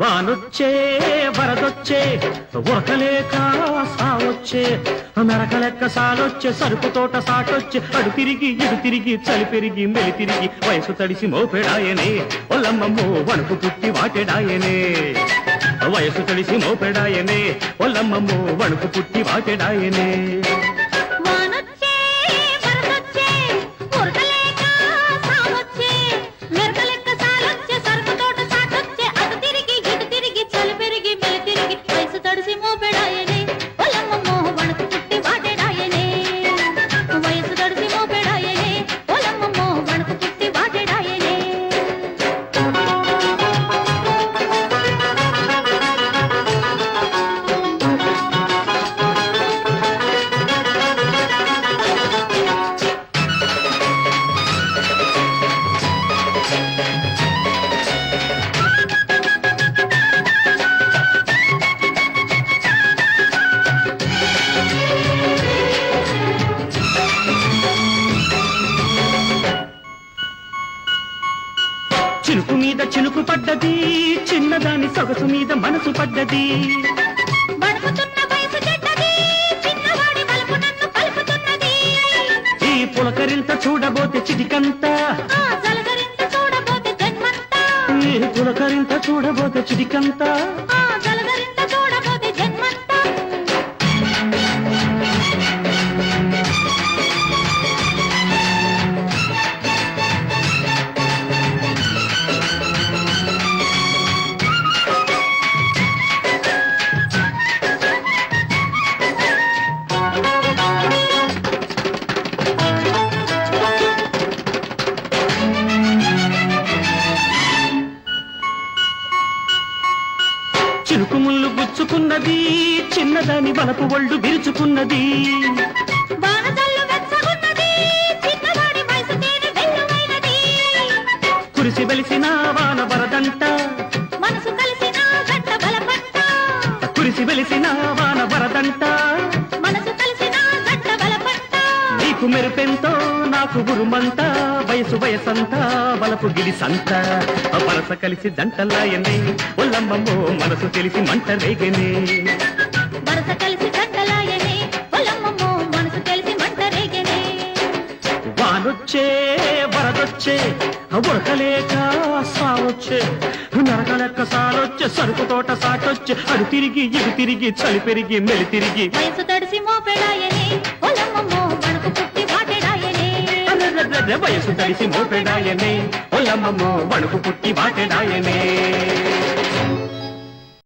వానొచ్చే వరదొచ్చే ఉరకలేక సావొచ్చే మెరకలెక్క సాలొచ్చే సరుకు తోట సాటొచ్చే అడు తిరిగి ఇడు తిరిగి చలి పెరిగి మెలి తిరిగి వయసు తడిసి మోపెడాయనే ఒల్లమ్మమ్మో వణుకు పుట్టి వాటెడాయనే వయసు తడిసి మోపెడాయనే ఒల్లమ్మమ్మో వణుకు పుట్టి వాటెడాయనే చినుకు మీద చినుకు పడ్డది చిన్నదాని సొగసు మీద మనసు పడ్డది ఈ పులకరింత చూడబోతే చిటికంత ఈ పులకరింత చూడబోతే చిటికంత చినుకు ముళ్ళు గుచ్చుకున్నది చిన్నదాని వలపు ఒళ్ళు విరుచుకున్నది కురిసి వెలిసిన వాన వరదంట కురిసి వెలిసిన వాన వరదంట నీకు మెరుపెంతో నాకు గురుమంతా వయసు వయసంతా వలపు గిలిసంత వరస కలిసి దంటలాయనే ఒల్లమ్మమ్మో మనసు తెలిసి మంట రేగనే వరస కలిసి దంటలాయనే ఒల్లమ్మమ్మో మనసు తెలిసి మంట రేగనే వానొచ్చే వరదొచ్చే ఉరకలేక సావొచ్చే నరకలెక్క సాలొచ్చే సరుకు తోట సాటొచ్చే అడు తిరిగి ఇడు తిరిగి చలి పెరిగి మెలి తిరిగి వయసు తడిసి మోపెడాయనే ఒల్లమ్మమ్మో వణుకు పుట్టి వాటెడాయనే వయసు తడిసి మోపెడాయనే ఒల్లమ్మమ్మో వణుకు పుట్టి వాటెడాయనే